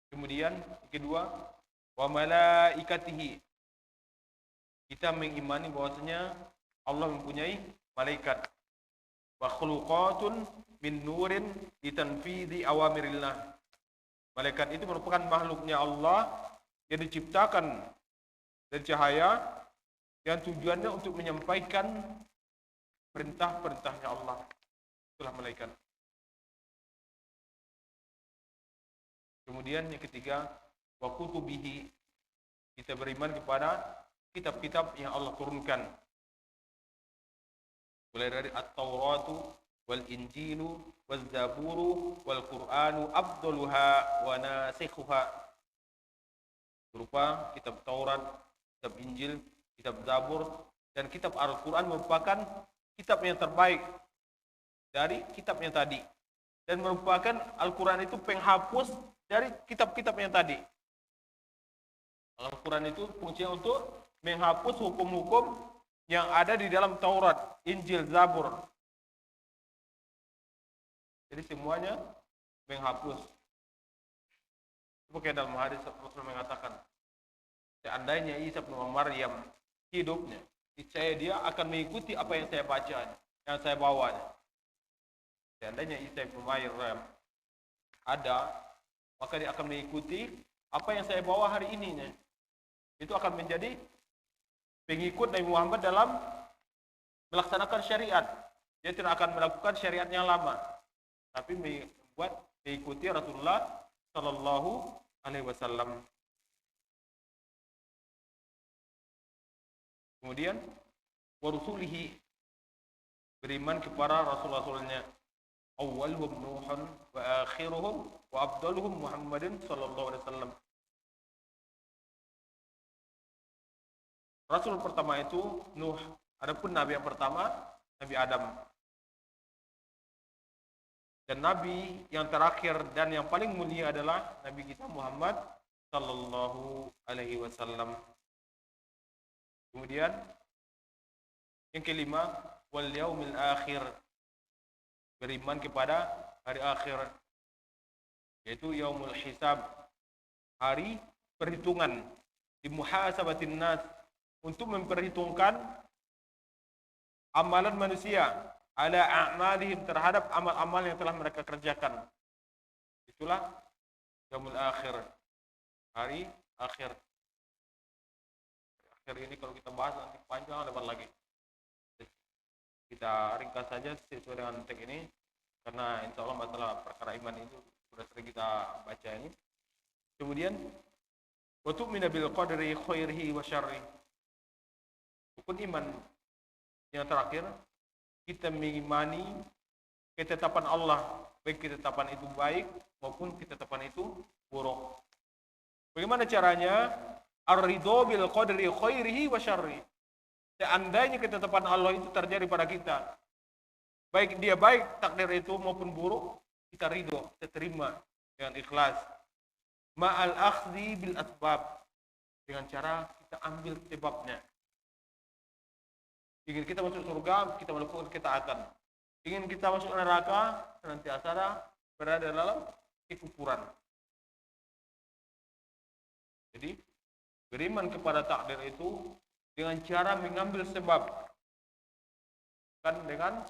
Kemudian kedua, wa malaikatihi. Kita mengimani bahwasanya Allah mempunyai malaikat. Wa khuluqatun min nurin litanfidhi awamirillah. Malaikat itu merupakan makhluknya Allah yang diciptakan dari cahaya yang tujuannya untuk menyampaikan perintah-perintahnya Allah. Itulah malaikat. Kemudian yang ketiga, wa kutubihi. Kita beriman kepada kitab-kitab yang Allah turunkan. Mulai dari At-Tauratu wal Injilu wal Zaburu wal Qur'anu afdaluha wa nasikhuha. Berupa kitab Taurat, kitab Injil, kitab Zabur, dan kitab Al-Quran merupakan kitab yang terbaik dari kitab yang tadi. Dan merupakan Al-Quran itu penghapus dari kitab-kitab yang tadi. Al-Quran itu fungsinya untuk menghapus hukum-hukum yang ada di dalam Taurat, Injil, Zabur. Jadi semuanya menghapus. Seperti dalam hadis Rasul mengatakan, seandainya Isa bin Maryam hidupnya, niscaya dia akan mengikuti apa yang saya baca, yang saya bawa. Seandainya Isa bin Maryam ada, maka dia akan mengikuti apa yang saya bawa hari ini. Itu akan menjadi pengikut Nabi Muhammad dalam melaksanakan syariat. Dia tidak akan melakukan syariat yang lama, tapi mengikuti Rasulullah Sallallahu Alaihi Wasallam. Kemudian warusulihi, beriman kepada rasul-rasulnya. Awwaluhum Nuhun wa akhiruhum wa afdaluhum Muhammadin sallallahu alaihi wasallam. Rasul pertama itu Nuh. Adapun nabi yang pertama Nabi Adam. Dan nabi yang terakhir dan yang paling mulia adalah Nabi kita Muhammad sallallahu alaihi wasallam. Kemudian yang kelima, wal yaumil akhir, beriman kepada hari akhir, yaitu yaumul hisab, hari perhitungan, di muhasabatin nas, untuk memperhitungkan amalan manusia ala a'malihim, terhadap amal-amal yang telah mereka kerjakan. Itulah yaumul akhir, hari akhir. Akhir ini kalau kita bahas nanti panjang lebar lagi. Kita ringkas saja sesuai dengan teks ini, karena insya Allah masalah perkara iman itu sudah sering kita baca ini. Kemudian wa tu'minu bil qadri khairihi wa syarrihi. Rukun iman yang terakhir, kita mengimani ketetapan Allah, baik ketetapan itu baik maupun ketetapan itu buruk. Bagaimana caranya? Ar-ridho bil qadri khairihi wa syarrihi. Seandainya ketetapan Allah itu terjadi pada kita, baik dia baik takdir itu maupun buruk, kita ridho, kita terima dengan ikhlas. ma'al akhdhi bil asbab, dengan cara kita ambil sebabnya. Ingin kita masuk surga, kita melakukan ketaatan. Ingin kita masuk neraka, senantiasa berada dalam kekufuran. Jadi, beriman kepada takdir itu dengan cara mengambil sebab, kan dengan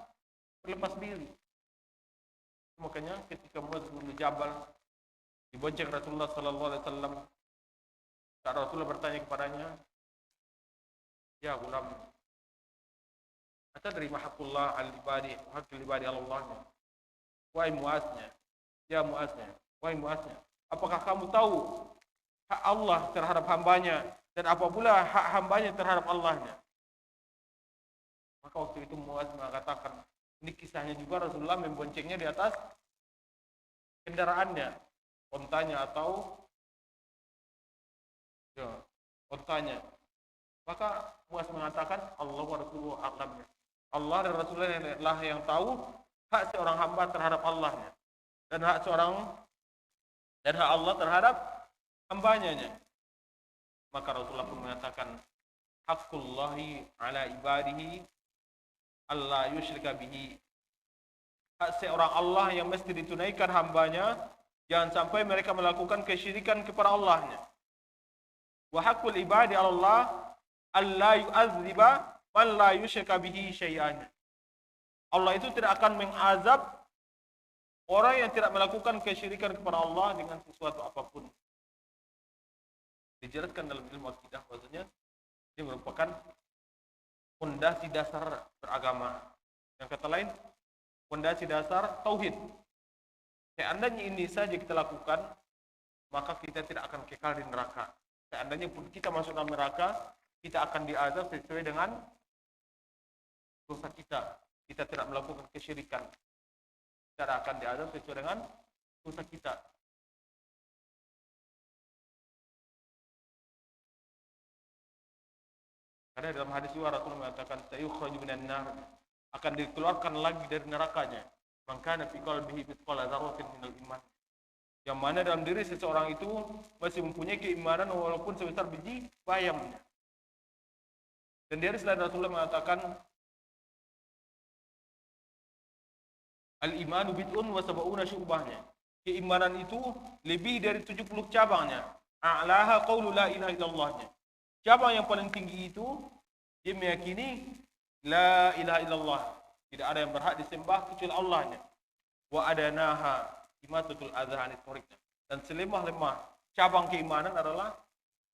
berlepas diri. Makanya ketika Muaz bin Jabal dibonceng Rasulullah sallallahu alaihi wasallam, Rasulullah bertanya kepadanya, "Ya gulam, atadri ma haqqullah 'alal ibadi wa haqqul ibadi 'ala Allah?" Wahai Muaznya, ya Muaznya, wahai Muaznya, apakah kamu tahu hak Allah terhadap hambanya dan apa pula hak hambanya terhadap Allahnya? Maka waktu itu Muaz mengatakan, ini kisahnya juga Rasulullah memboncengnya di atas kendaraannya, ontanya atau ya, ontanya. Maka Muaz mengatakan, Allah wa Rasuluhu a'lam. Allah dan Rasulullah lah yang tahu hak seorang hamba terhadap Allahnya dan hak Allah terhadap hambanya. Maka Rasulullah pun mengatakan, haqqullahi ala ibadihi alla yusyrika bihi. Hak seorang Allah yang mesti ditunaikan hambanya, jangan sampai mereka melakukan kesyirikan kepada Allahnya. Wa haqqul ibadi 'ala Allah alla yu'adziba man la yusyrika bihi syai'an. Allah itu tidak akan mengazab orang yang tidak melakukan kesyirikan kepada Allah dengan sesuatu apapun. Dijelaskan dalam ilmu akidah bahwasanya ini merupakan fondasi dasar beragama. Yang kata lain, fondasi dasar tauhid. Seandainya ini saja kita lakukan, maka kita tidak akan kekal di neraka. Seandainya pun kita masuk dalam neraka, kita akan diazab sesuai dengan dosa kita. Kita tidak melakukan kesyirikan, kita akan diazab sesuai dengan dosa kita. Karena dalam hadis juga Rasulullah mengatakan, sayukhraju minan nar, akan dikeluarkan lagi dari nerakanya, man kana fi qalbihi mithqala dzarratin minal iman, yang mana dalam diri seseorang itu masih mempunyai keimanan walaupun sebesar biji bayamnya. Dan dari selain Rasulullah mengatakan, al-imanu bid'un wa sab'una syu'bahnya, keimanan itu lebih dari 70 cabangnya. A'laha qaulu la ilaha illallahnya, cabang yang paling tinggi itu dia meyakini la ilaha illallah, tidak ada yang berhak disembah kecuali Allahnya. Wa adanaha imatatul adhan tariqnya, dan selemah-lemah cabang keimanan adalah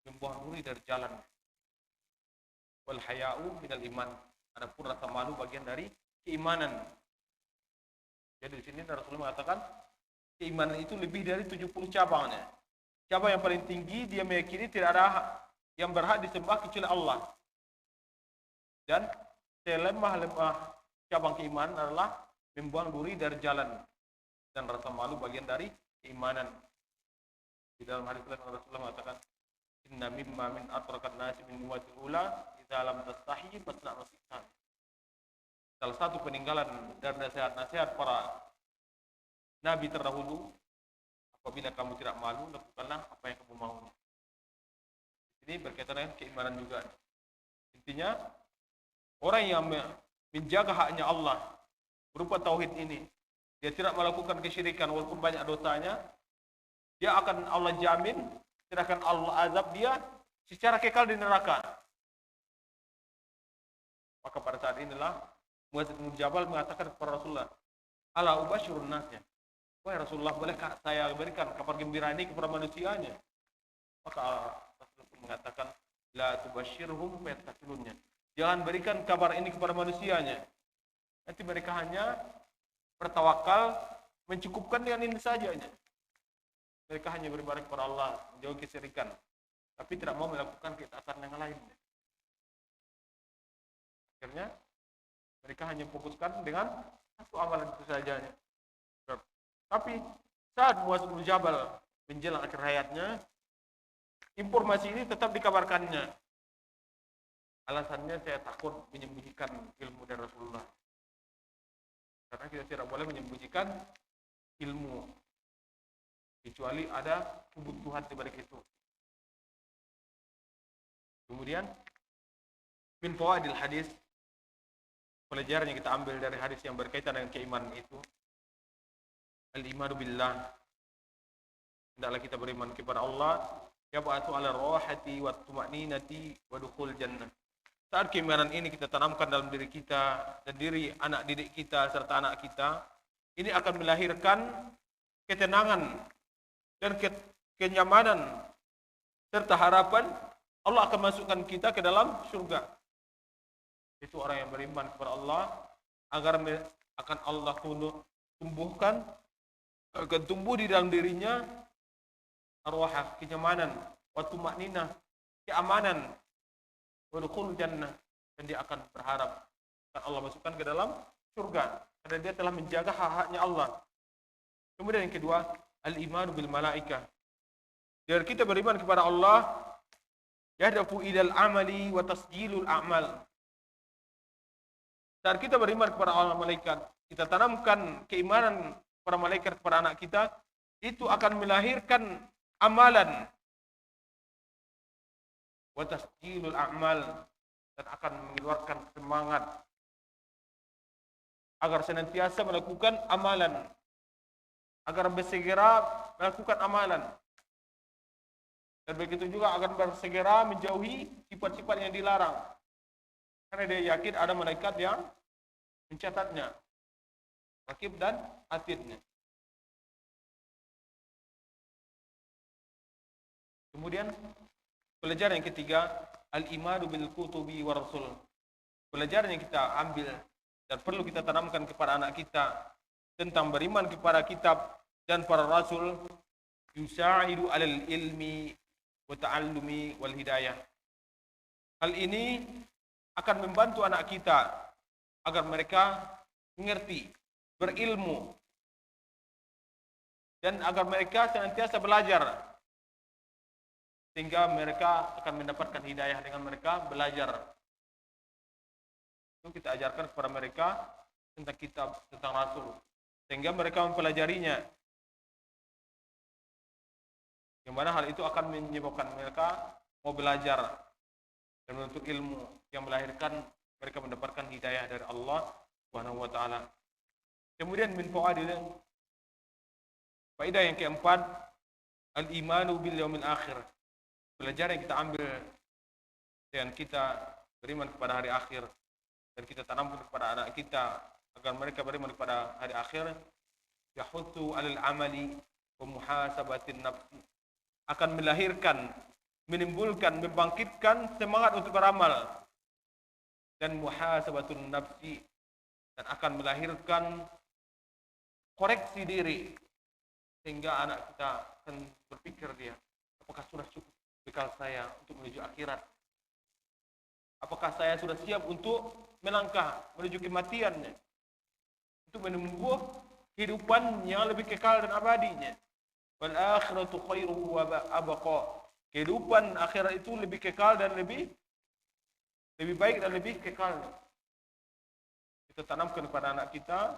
membuang duri dari jalan. Wal haya'u minal iman, adapun rasa malu bagian dari keimanan. Jadi di sini Rasulullah mengatakan keimanan itu lebih dari 70 cabangnya. Cabang yang paling tinggi dia meyakini tidak ada yang berhak disembah kecuali Allah. Dan selemah-lemah cabang keimanan adalah membuang duri dari jalan, dan rasa malu bagian dari keimanan. Di dalam hadis lain Rasulullah mengatakan, inna mimma min atrakan nasi min muwatil ula idza lam tastahi fasna nasihat. Salah satu peninggalan dari nasihat-nasihat para nabi terdahulu, apabila kamu tidak malu, lakukanlah apa yang kamu mau. Ini berkaitan dengan keimanan juga. Intinya, orang yang menjaga haknya Allah berupa tauhid ini, dia tidak melakukan kesyirikan walaupun banyak dosanya, dia akan Allah jamin tidak akan Allah azab dia secara kekal di neraka. Maka pada saat inilah Muaz bin Jabal mengatakan kepada Rasulullah, ala ubasyirun nasnya, wahai Rasulullah, bolehkah saya berikan kabar gembira ini kepada manusianya? Maka Rasulullah mengatakan, la tubasyirhum fayatakilunnya, jangan berikan kabar ini kepada manusianya, nanti mereka hanya bertawakal, mencukupkan dengan ini saja. Mereka hanya beribadah kepada Allah, menjauhi kesyirikan, tapi tidak mau melakukan ketaatan yang lain. Akhirnya mereka hanya fokuskan dengan satu amalan itu saja. Tapi saat Muaz bin Jabal menjelang akhir hayatnya, informasi ini tetap dikabarkannya. Alasannya, saya takut menyembunyikan ilmu dari Rasulullah. Karena kita tidak boleh menyembunyikan ilmu. kecuali ada kebutuhan di balik itu. Kemudian min fawaidil hadis, pelajaran yang kita ambil dari hadis yang berkaitan dengan keimanan itu, al-imanu billah, hendaklah kita beriman kepada Allah, yab'atu ala rawahati wa tuma'ninati wa dukhul jannah. Saat keimanan ini kita tanamkan dalam diri kita dan diri anak didik kita serta anak kita, ini akan melahirkan ketenangan dan kenyamanan serta harapan Allah akan masukkan kita ke dalam surga. Itu orang yang beriman kepada Allah, agar akan Allah tumbuhkan, akan tumbuh di dalam dirinya arwah, kenyamanan, wa tuma'ninah, keamanan, wa dukhul jannah, dan dia akan berharap akan Allah masukkan ke dalam surga karena dia telah menjaga hak-haknya Allah. Kemudian yang kedua, al-imanu bil malaikah. Biar kita beriman kepada Allah, yahdafu ilal amali wa tasjilul a'mal. Saat kita beriman kepada Allah malaikat, kita tanamkan keimanan para malaikat kepada anak kita, itu akan melahirkan amalan wa tasjilul a'mal, dan akan mengeluarkan semangat agar senantiasa melakukan amalan, agar bersegera melakukan amalan, dan begitu juga akan bersegera menjauhi sifat-sifat yang dilarang, karena dia yakin ada malaikat yang mencatatnya, rakib dan atidnya. Kemudian pelajaran yang ketiga, al-imanu bil kutubi wa rasul. Pelajaran yang kita ambil dan perlu kita tanamkan kepada anak kita tentang beriman kepada kitab dan para rasul, yusa'idu alal ilmi wa ta'allumi wal hidayah. Hal ini akan membantu anak kita agar mereka mengerti, berilmu, dan agar mereka senantiasa belajar, sehingga mereka akan mendapatkan hidayah dengan mereka belajar. Itu kita ajarkan kepada mereka tentang kitab, tentang rasul, sehingga mereka mempelajarinya. Yang mana hal itu akan menyebabkan mereka mau belajar dan menuntut ilmu, yang melahirkan mereka mendapatkan hidayah dari Allah Subhanahu wa taala. Kemudian min fawaidil, faedah yang keempat, al-imanu bil yaumil akhir. Pelajaran yang kita ambil dengan kita beriman kepada hari akhir dan kita tanamkan kepada anak kita agar mereka beriman kepada hari akhir, yahutsu alal amali wa muhasabatin nafsi, akan melahirkan, menimbulkan, membangkitkan semangat untuk beramal, dan muhasabatun nafsi, dan akan melahirkan koreksi diri, sehingga anak kita akan berpikir dia, apakah sudah cukup bekal saya untuk menuju akhirat? Apakah saya sudah siap untuk melangkah menuju kematiannya, untuk menempuh kehidupan yang lebih kekal dan abadinya? Wal akhiratu khairu wa abqa. Kehidupan akhirat itu lebih kekal dan lebih baik dan lebih kekal. Kita tanamkan kepada anak kita,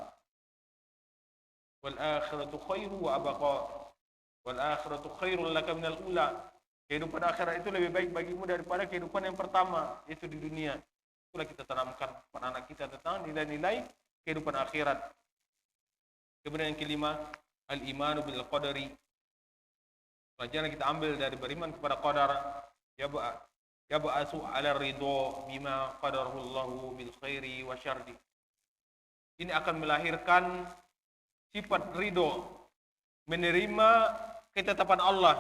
wal akhiratu khairu wa abqa. Wal akhiratu khairul laka minal ula. Kehidupan akhirat itu lebih baik bagimu daripada kehidupan yang pertama, yaitu di dunia. Itulah kita tanamkan kepada anak kita tentang nilai-nilai kehidupan akhirat. Kemudian yang kelima, al-imanu bil qadari. Pelajaran kita ambil dari beriman kepada qadar, yab'asu 'ala ridho bima qadarallahu bil khairi wa syarri. Ini akan melahirkan sifat ridho, menerima ketetapan Allah.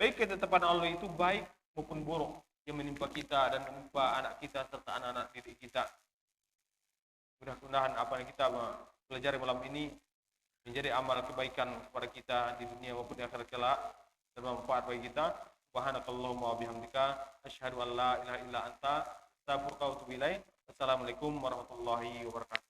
Baik ketetapan Allah itu baik maupun buruk yang menimpa kita dan menimpa anak kita serta anak-anak didik kita. Mudah-mudahan apa yang kita pelajari malam ini menjadi amal kebaikan kepada kita di dunia maupun di akhirat kelak dan bermanfaat bagi kita. Subhanakallahumma wa bihamdika asyhadu an la ilaha illa anta astaghfiruka wa atubu ilaik. Assalamualaikum warahmatullahi wabarakatuh.